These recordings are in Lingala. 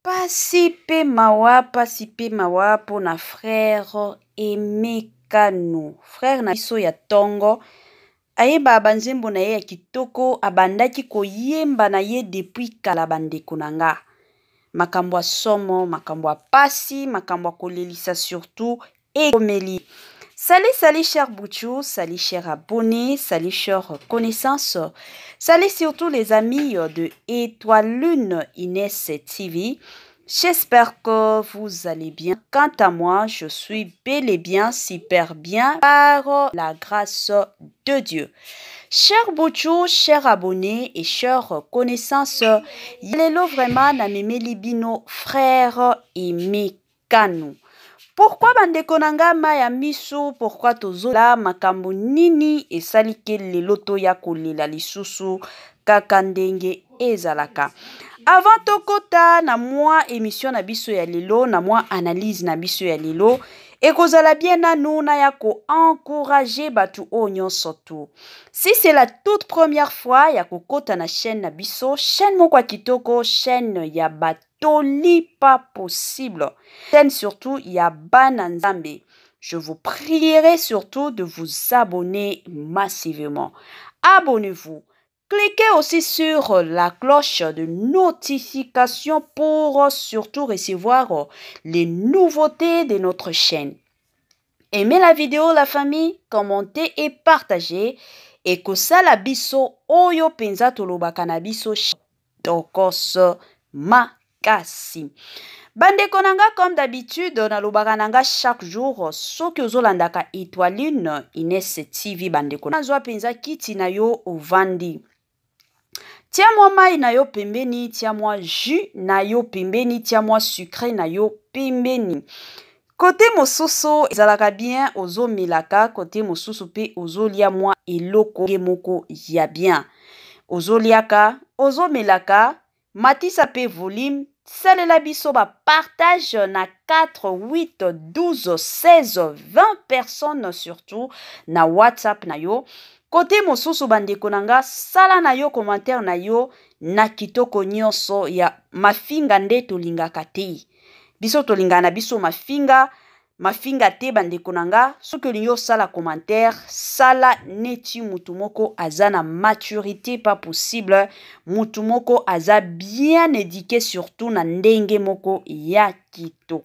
Pasi pe mawa pona frère Emekano. Frère na biso ya tongo. Ayeba banzembo na ye ya kitoko abandaki koyemba na ye depuis kala bandeko na nga. Makambo ya somo, makambo ya pasi, makambo ya kolelisa surtout ekomeli. Salut cher Bouchou, salut cher abonnés, salut cher connaissances, salut surtout les amis de Étoile Lune Inès TV. J'espère que vous allez bien. Quant à moi, je suis bel et bien, super bien par la grâce de Dieu. Chers Bouchou, chers abonnés et chers connaissances, yelelo vraiment na memeli bino frère Emekano. Pourquoi bandeko nanga maya miso, pourquoi tozola makambo nini esalike lelo toya kolela lisusu kaka ndenge ezalaka. Avant tokota na moi émission na biso ya lelo, na moi analyse na biso ya lelo, ekozala bien nanu na ya ko encourager batu o nyonso tu. Si c'est la toute première fois ya kokota na chaîne na biso, chaîne moko ya kitoko, chaîne ya batoli pas possible. Chaîne surtout ya bana nzambe. Je vous prierai surtout de vous abonner massivement. Abonnez-vous. Cliquez aussi sur la cloche de notification pour surtout recevoir les nouveautés de notre chaîne. Aimez la vidéo, la famille, commentez et partagez. Et que ça la biso oyo penza tolobaka na biso tokos makasi. Bandeko nanga comme d'habitude nalobaka nanga chaque jour soki ozolandaka Étoile Lune Inès TV bandeko nazwa penza kiti na yo ovandi. Tia moi mai na yo pembeni, tia moi jus na yo pembeni, tia moi sucré na yo pembeni. Côté mosusu ezalaka bien ozo milaka, côté mosusu pe ozo lia moi eloko moko ya bien. Ozo liaka, ozo milaka, matisa pe volume, salela biso ba partage na 4, 8, 12, 16, 20 personnes surtout na WhatsApp na yo. Côté mosusu bandeko nanga sala na yo commentaire na yo na kitoko nyonso ya mafinga nde tolingaka te. Biso tolingana na biso mafinga te bandeko nanga soki olingi osala commentaire sala neti mutu moko aza na maturité pas possible, mutu moko aza bien éduqué surtout na ndenge moko ya kitoko.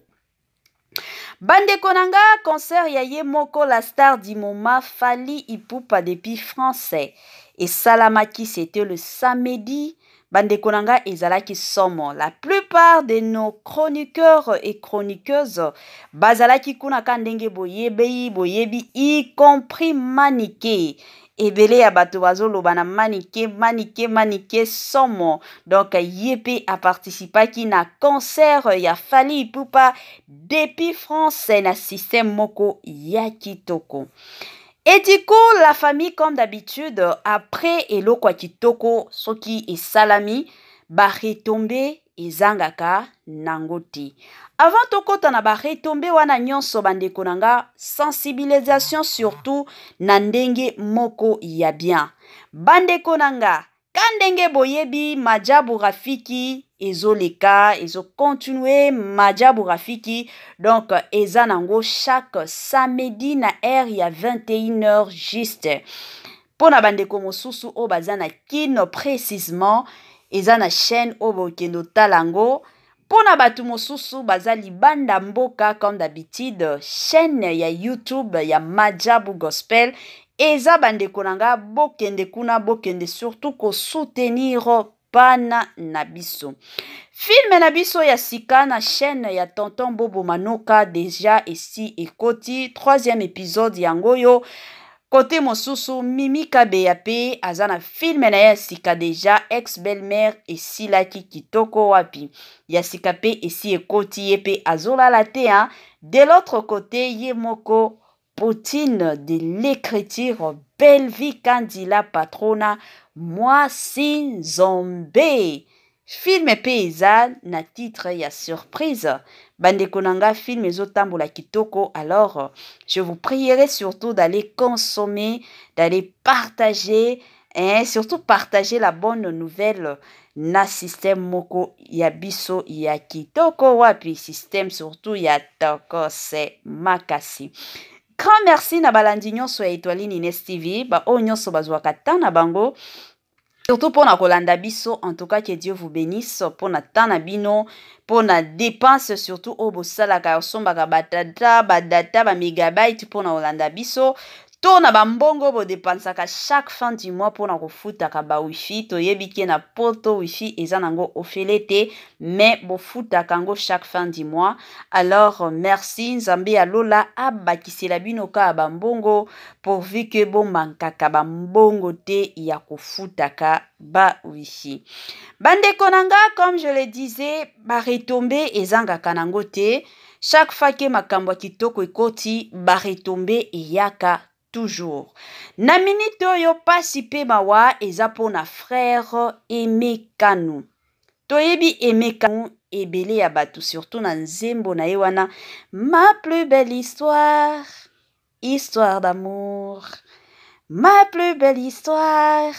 Bandeko nanga concert ya ye moko la star du moment Fally Ipupa depuis français et salamaki c'était le samedi. Bandeko nanga ezalaki somo. La plupart de nos chroniqueurs et chroniqueuses bazalaki kuna kandenge boyebi y compris Maniké. Ebele ya bato bazoloba na Maniké somo. Donc Yepe a participé qui na concert ya Fally Ipupa depuis français na système moko ya kitoko. Et du coup, la famille, comme d'habitude, après eloko kitoko, soki et salami, ba retombe et zangaka nangoti. Avant tokota na ba retombe wana nyonso bandeko nanga, sensibilisation surtout na ndenge moko ya bien. Bandeko nanga, kandenge boyebi majabu rafiki ezoleka, ezo continuer majabu rafiki. Donc, eza nango chaque samedi na heure ya 21h juste. Pona bandeko mosusu o bazana kino précisément, eza na chaîne obo kendo talango. Pona batu mosusu bazali banda mboka comme d'habitude, chaîne ya YouTube ya Majabu Gospel. Eza bandeko nanga bokende kuna bokende surtout ko soutenir bana nabiso. Film nabiso ya sika na chaîne ya Tonton Bobo Manoka déjà ici ekoti 3e épisode yangoyo. Côté mosusu Mimi Kabeyape azana film na ya sika déjà ex-belle-mère et silaki kitoko wapi. Ya sika pe ici ekoti yepe azola la te hein. De l'autre côté Yemoko Poutine de l'écriture Belle vie Candila Patrona moi si zombie. Film paysan na titre ya surprise. Bandeko nanga film ezotambola kitoko. Alors, je vous prierai surtout d'aller consommer, d'aller partager Et surtout partager la bonne nouvelle na système moko ya biso ya kitoko wapi système surtout ya toko se makasi. Grand merci na balandi nyonso ya Etoile Nines TV ba o nyonso bazwaka tan na bango. Surtout pour na kolanda biso, en tout cas que Dieu vous bénisse pour na tana bino, pour na dépense surtout au bosala ka sombaka batata, badata, ba megabyte pour na kolanda biso. To na bambongo bo dépensaka chaque fin du mois pour na kofutaka ba wifi, to yebiki na poto wifi eza nango ofelete, mais bo futaka ngo chaque fin du mois. Alors merci Nzambe alola abakisela bino ka bambongo pourvu que bo mankaka bambongo te ya kofutaka ba wifi. Bandeko nanga, comme je le disais, ba retombe ezangaka nango te. Chaque fois que makambo kitoko ekoti, ba retombe eyaka toujours. Na minute oyo pasi pe mawa eza pona frère Aimé Kanu. Toyebi Aimé Kanu ebele ya batu surtout na nzembo na ye wana ma plus belle histoire, histoire d'amour. Ma plus belle histoire,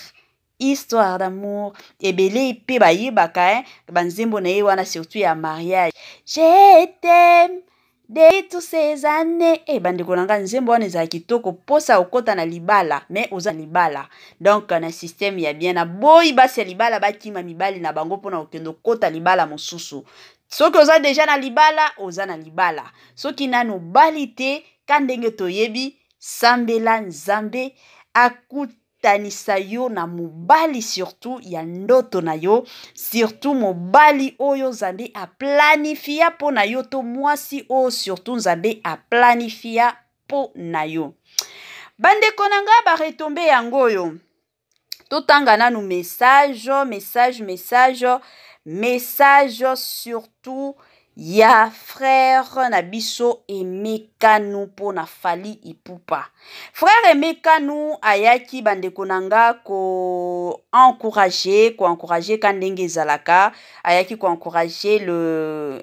histoire d'amour. Ebele pe bayebaka banzembo na ye wana surtout ya mariage. Je t'aime de tous ces années. Bandeko nanga nzembo wana eza kitoko posa okota na libala, mais oza libala. Donc na système ya bien na boy basi ya libala bakima mibali na bango pona okendo kota libala mosusu. Soki oza deja na libala, oza na libala. Soki nano balite kandenge toyebi sambela Nzambe akutanisa yo na mobali surtout ya ndoto na yo, surtout mobali oyo Nzambe a planifia po na yo to mwasi oyo surtout Nzambe a planifia po na yo. Bandeko nanga ba retombe yango yo. Totanga nanu message surtout ya frère Nabiso Aimé Kanu po na Fally Ipupa. Frère Aimé Kanu ayaki bandeko nanga ko encourager kandenge zalaka, ayaki ko encourager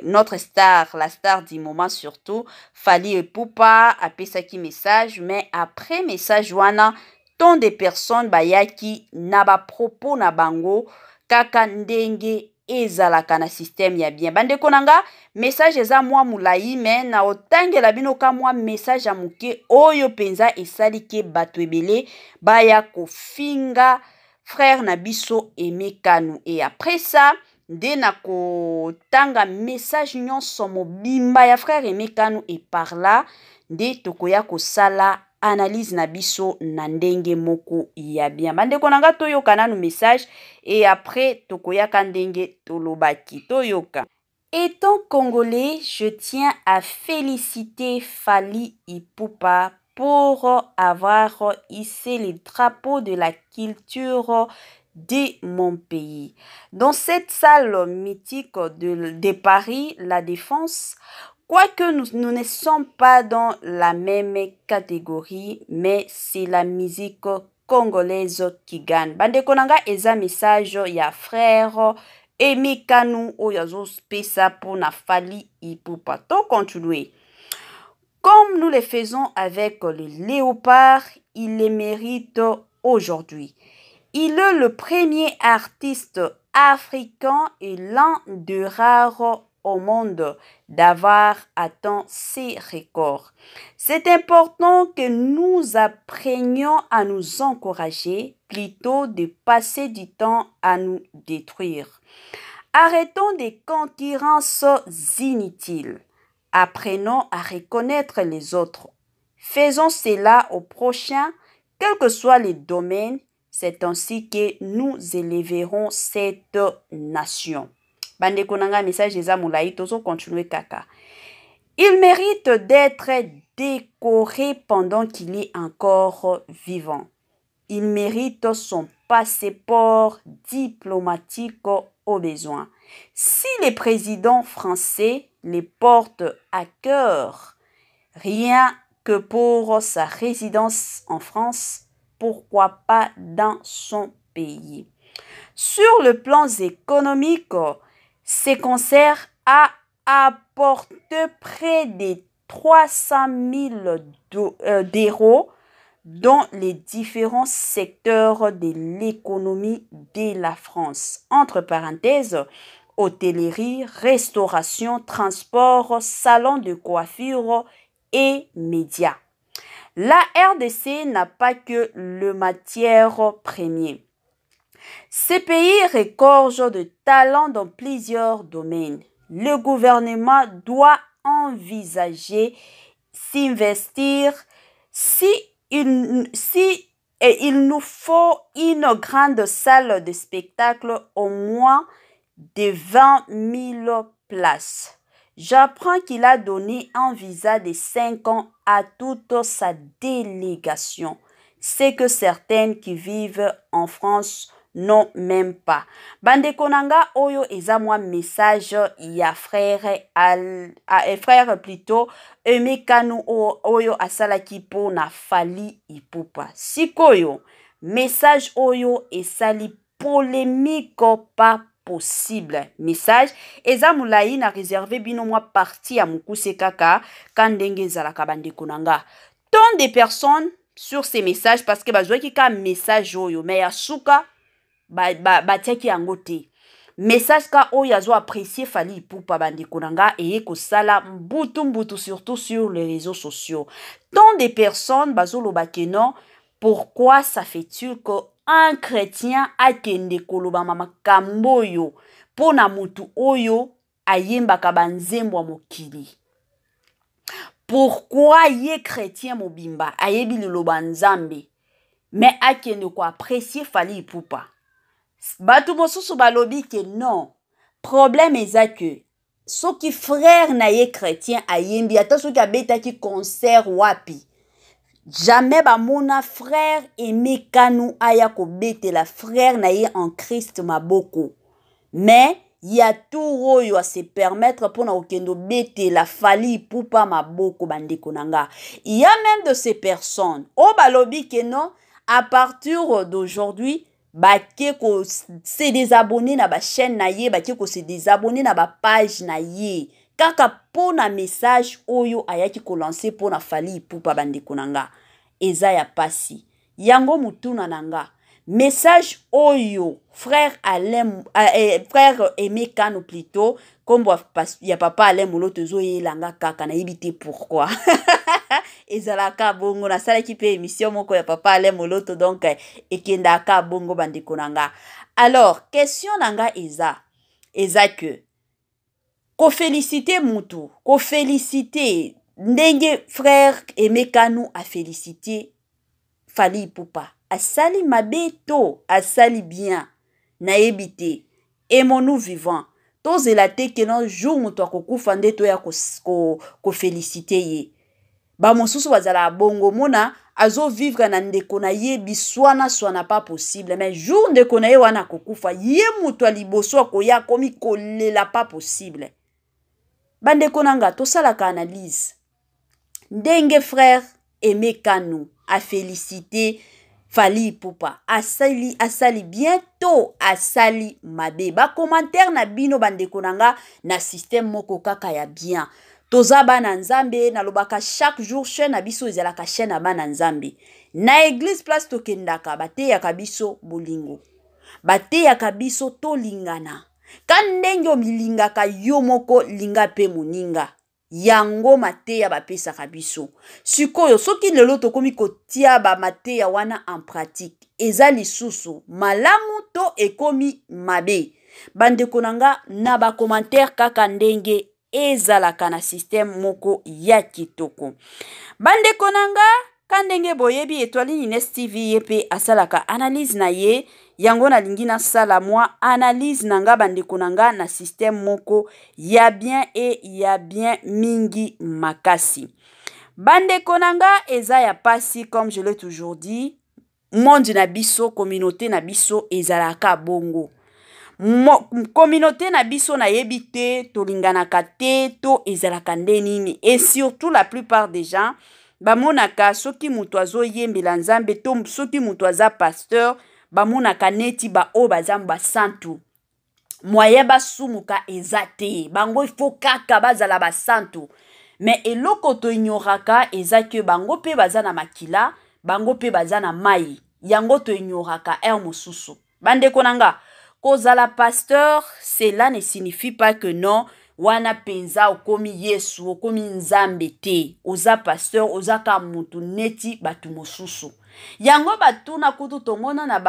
notre star, la star du moment surtout, Fally Ipupa apesaki message, mais après message wana tant de personnes bayaki na ba propos na bango kaka ndenge ezalaka na système ya bien. Bandeko nanga message eza mwa mulai mais na otangela bino ka mwa message ya muke oyo penza esali ke bato ebele baya kofinga frère na biso Aimé Kanu. Et après ça nde na kotanga message nyonso mobimba ya frère Aimé Kanu et par là nde tokoya kosala analyse na biso na ndenge moko ya bien. Bandeko nanga toyoka nanu message et après tokoya kandenge tolobaki toyoka. Étant congolais, je tiens à féliciter Fally Ipupa pour avoir hissé le drapeau de la culture de mon pays. Dans cette salle mythique de Paris, La Défense, quoique nous ne sommes pas dans la même catégorie, mais c'est la musique congolaise qui gagne. Bandeko nanga eza message ya frère Aimé Kanu oyazo spesa pour na Fally Ipupa. To continuer. Comme nous le faisons avec le léopard, il le mérite aujourd'hui. Il est le premier artiste africain et l'un des rares au monde d'avoir atteint ces records. C'est important que nous apprenions à nous encourager plutôt de passer du temps à nous détruire. Arrêtons des concurrences inutiles. Apprenons à reconnaître les autres. Faisons cela au prochain, quel que soit le domaine. C'est ainsi que nous élèverons cette nation. Bandeko nanga message eza mulai tozo continuer kaka. Il mérite d'être décoré pendant qu'il est encore vivant. Il mérite son passeport diplomatique au besoin. Si les présidents français les portent à cœur, rien que pour sa résidence en France, pourquoi pas dans son pays. Sur le plan économique, ces concerts a apporté près de 300 000 d'euros, dans les différents secteurs de l'économie de la France. Entre parenthèses, hôtellerie, restauration, transport, salon de coiffure et médias. La RDC n'a pas que le matière première. Ces pays regorgent de talents dans plusieurs domaines. Le gouvernement doit envisager s'investir et il nous faut une grande salle de spectacle au moins de 20 000 places. J'apprends qu'il a donné un visa de 5 ans à toute sa délégation. C'est que certaines qui vivent en France non même pas. Bande konanga oyo eza mwa message ya frère plutôt Emekanu oyo asalaki po na Fally Ipupa. Sikoyo message oyo esali polémique pas possible. Message eza mulai na réservé bino mwa parti ya mukuse kaka kandenge zalaka bande konanga. Tant de personnes sur ces messages parce que bazwaki ka message oyo mais ya suka batiaki yango te. Message ka oyo azo apprécier Fally Ipupa bande konanga eye kosala mbutu surtout sur les réseaux sociaux. Tant de personnes bazoloba ke non, pourquoi ça fait-il que un chrétien akende koloba makambo oyo pona mutu oyo ayembaka banzembo mokili? Pourquoi ye chrétien mobimba ayebi liloba nzambe mais akende ko apprécier Fally Ipupa? Batu mosusu balobi ke non. Problème eza que soki frère na ye chrétien ayembi ata soki abetaki concert wapi, jamais bamona frère Emekanu aya kobetela frère na ye en Christ maboko. Mais y a tout oyo a se permettre pour na okendo betela Fally Ipupa maboko bandeko nanga. Il y a même de ces personnes o balobi ke non, à partir d'aujourd'hui bake ko se désabonner na ba chaîne na ye, bake ko se désabonner na ba page na ye. Kaka pona message oyo ayaki ko lancer pona Fally Ipupa bandeko nanga. Eza ya pasi. Yango mutuna nanga. Message oyo frère frère Emekanu plutôt comme ya papa Alain Moloto zo yelanga kaka na yebite pourquoi. Ezalaka bongo na sala ki pe émission moko ya papa Alain Moloto donc ekenda ka bongo bandeko nanga. Alors question nanga eza que ko féliciter mutu, ko féliciter ndenge frère Emekanu a félicité Fally Ipupa. Asali mabeto, asali bien, naebite, aimons-nous vivants. Tous la te que non jour mutu akokufa nde to ya ko féliciter ye. Ba mosusu bazala bongo mona azo vivre na ndeko na ye biswana swana pas possible mais jour ndeko na ye wana kokufa ye mutu aliboso akoya komi kolela pas possible. Bandeko nanga to sala ka analyse. Ndenge frère Emekanu a félicité Fally Ipupa, asali bientôt asali mabe. Ba commentaire na bino bandeko nanga na système moko kaka ya bien. Toza bana nzambe na lobaka chaque jour chaîne na biso ezalaka chaîne na bana nzambe. Na église place tokendaka bate ya kabiso bolingo. Bate ya kabiso to lingana. Kandenge omilingaka yo moko linga pe moninga. Yango mateya bapesa kabiso. Sikoyo soki lelo tokomi kotia ba mateya wana en pratique. Eza lisusu malamu to ekomi mabe. Bandeko nanga na ba commentaire kaka ndenge ezalaka na système moko ya kitoko. Bandeko nanga kandenge boyebi Étoile Ines TV yepe asalaka analyse na ye. Yango na lingi na sala mwa analyse nanga bandeko nanga na système moko ya bien et ya bien mingi makasi. Bandeko nanga eza ya pasi comme je l'ai toujours dit. Monde na biso, communauté na biso ezalaka bongo. Communauté na biso na yebite to linganaka te to ezalaka ndenini. Et surtout la plupart des gens bamonaka soki mutu azo yembela nzambe to soki mutu aza pasteur bamonaka neti ba o bazamba santu. Moye basumuka ezate. Bango ifo kaka bazala basantu. Mais eloko to ignoraka eza que bango pe bazana makila bango pe bazana mai yango to ignoraka mosusu. Bande konanga kozala pasteur, cela ne signifie pas que non wana penza okomi Yesu okomi nzambe te. Oza pasteur oza ka mutu neti batu mosusu. Yango batuna kutu tomona na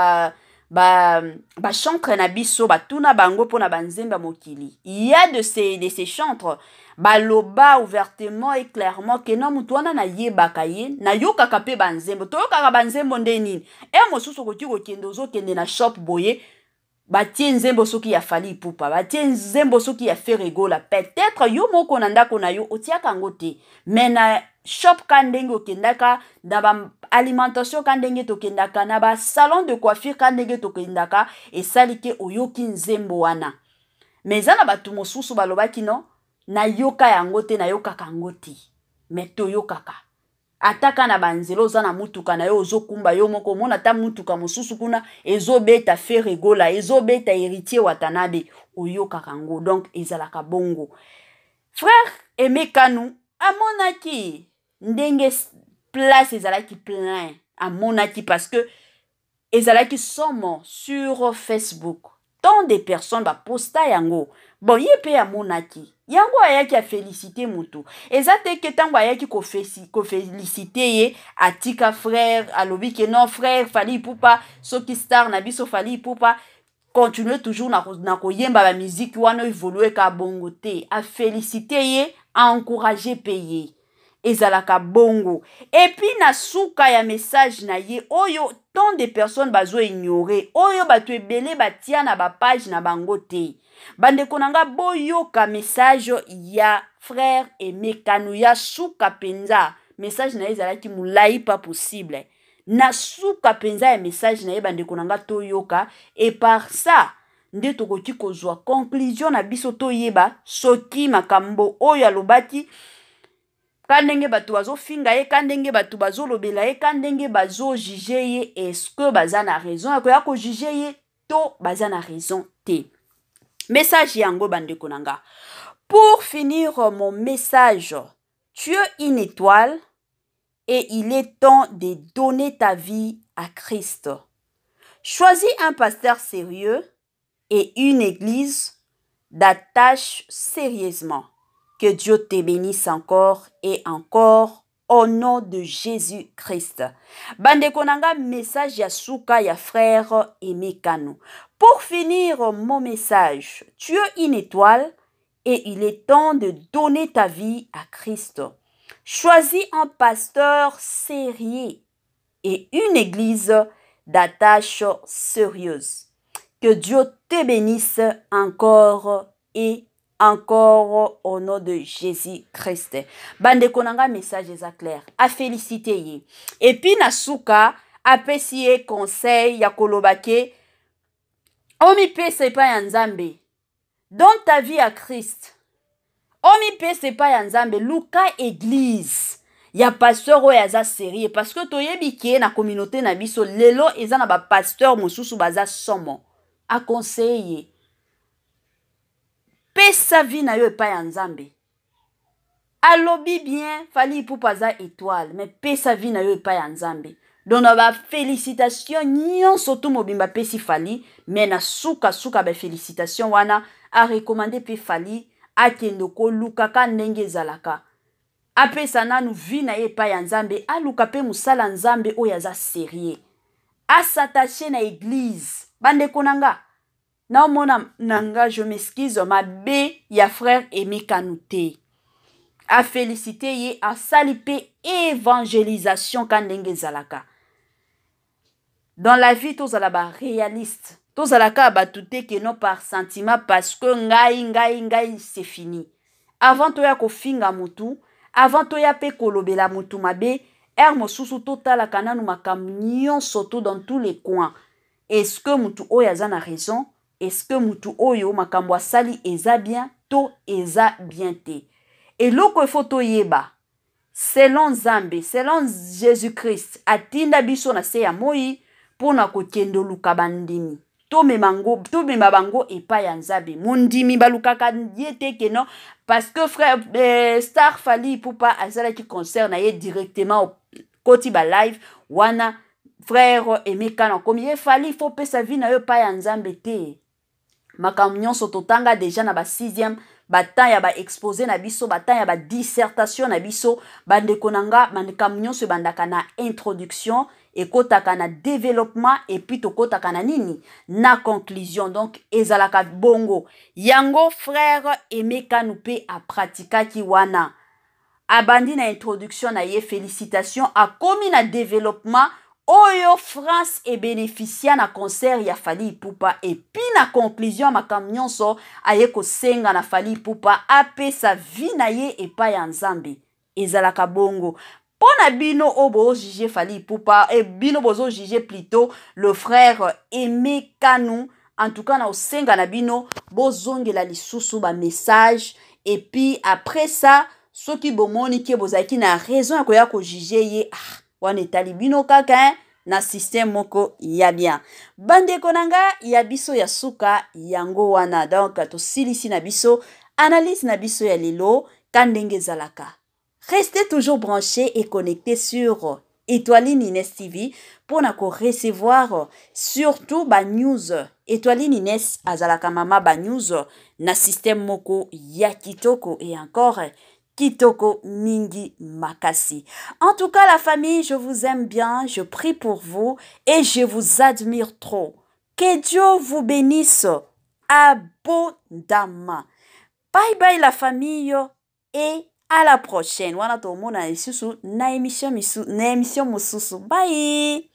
ba chantre na biso batuna bango pona banzemba mokili. Il y a de ces chantres baloba ouvertement et clairement que non mutu wana na yebaka ye na yokaka pe banzembo to yokaka banzembo ndenini mosusu koki kokende ozokende na shop boye batie nzembo soki ya Fally Ipupa batie nzembo soki ya Ferregola peut-être yo moko na ndako na yo otiaka ngo te mais na shop kandenge okendaka na ba alimentation kandenge tokendaka na ba salon de coiffure kandenge tokendaka esalike oyoki nzembo wana mais zana batu mosusu balobaki no na yoka yango te na yoka kango te mais to yokaka ataka na banzelo za na mutuka na yo ozokumba yo moko mona ta mutuka mosusu kuna ezobeta Ferregola ezobeta héritier Watanabe oyoka kango donc ezalaka bongo. Frère Aimé Kanou amonaki ndenge place ezalaki plein amonaki parce que ezalaki somo sur Facebook tant de personnes ba posta yango bon yepe amonaki yango ayaki a féliciter mutu ezate ke tango ayaki ko féliciter ye atika frère alobi ke non frère Fally Ipupa soki star na biso Fally Ipupa continue toujours na koyemba ba musique wana évoluer ka bongo te a féliciter ye a encourager payer ezalaka bongo et puis na suka ya message na ye oyo tant de personnes bazo ignorer oyo batu ebele batia na ba page na bango te. Bande konanga boyoka message ya frère Aimé Kanou ya suka penza message na ezalaki mulai pas possible na suka penza ya message na ye bande konanga toyoka et par ça nde tokoki kozwa conclusion na biso toyeba soki makambo oyo alobaki kandenge batu bazo finga ye kandenge batu bazo lobela ye kandenge bazo juger ye est-ce que bazana raison akoya ko juger ye to bazana raison te. Message yango bande konanga. Pour finir mon message, tu es une étoile et il est temps de donner ta vie à Christ. Choisis un pasteur sérieux et une église d'attache sérieusement. Que Dieu te bénisse encore et encore au nom de Jésus-Christ. Bande konanga message ya suka ya frère Aimé Kanou. Pour finir mon message, tu es une étoile et il est temps de donner ta vie à Christ. Choisis un pasteur sérieux et une église d'attache sérieuse. Que Dieu te bénisse encore et encore au nom de Jésus-Christ. Bande konanga message est clair. A féliciter ye. Et puis nasuka apesi conseil ya kolobake omi pese pa ya nzambe. Donne ta vie à Christ. Omi pese pa ya nzambe luka église. Ya pasteur oyo aza sérieux parce que toyebi ki na communauté na biso lelo eza na ba pasteur mosusu baza somo. A conseiller pesa vie na yo epai ya nzambe. Alobi bien Fally Ipupa za étoile mais pesa vie na yo epai ya nzambe. Donc ba félicitations nyonso to mobimba pesi Fally mais na suka ba félicitations wana a recommander pe Fally akende ko luka ka ndenge ezalaka. Apesa nanu vie na ye epai ya nzambe aluka pe musala nzambe oyo aza sérieux. A s'attacher na église. Bande konanga na mona nanga je m'excuse ma bé ya frère Aimé Kanou te. A féliciter ye a salipe évangélisation kandenge zalaka. Dans la vie tozalaba réaliste. Tozalaka batute que non par sentiment parce que ngai c'est fini. Avant toya ko finga mutu, avant toya pe kolobela mutu mabe, mosusu totala kananu makamnyo soto dans tous les coins. Est-ce que mutu oyo aza na raison? Est-ce que mutu oyo makambo asali eza bien to eza bien te? Et loko il faut toyeba selon Nzambe, selon Jésus-Christ atinda biso na se ya moi pona kokendo luka bandimi to mema bango epa ya Nzambe mundimi balukaka yete ke non parce que frère star Fally Ipupa azala qui concerne ye directement koti ba live wana frère Emeka comme il fallait faut pesa vie na yo pa ya nzambe te makambo nyonso totanga déjà na ba 6e batan ya ba exposé na biso batan ya ba dissertation na biso bandeko nanga makambo nyonso bandaka na introduction ekotaka na développement et puis tokotaka na nini na conclusion donc ezalaka bongo yango frère Emeka Nupe a pratikaki wana abandi na introduction na ye félicitations akomi na développement oyo France e bénéficia na concert ya Fally Ipupa et puis na conclusion makambo nyonso aye kosenga na Fally Ipupa apesa vie na ye epai ya Nzambe ezalaka bongo pona bino obo juger Fally Ipupa et bino bozo juger plutôt le frère Emeka Nu en tout cas na osenga na bino bozongela lisusu ba message et puis après ça soki bomoni ke bozaki na raison ya ko juger ye wana etali bino kaka na système moko ya bien bandeko nanga ya biso ya suka yango wana donc tosilisi na biso analyse na biso ya lelo kandenge zalaka restez toujours branchés et connectés sur Étoiline Ines TV pour na ko recevoir surtout ba news Étoiline Ines azalaka mama ba news na système moko ya kitoko et encore kitoko mingi makasi. En tout cas, la famille, je vous aime bien, je prie pour vous et je vous admire trop. Que Dieu vous bénisse abondamment. Bye bye la famille et à la prochaine. Wana to mona isusu na émission mususu. Bye.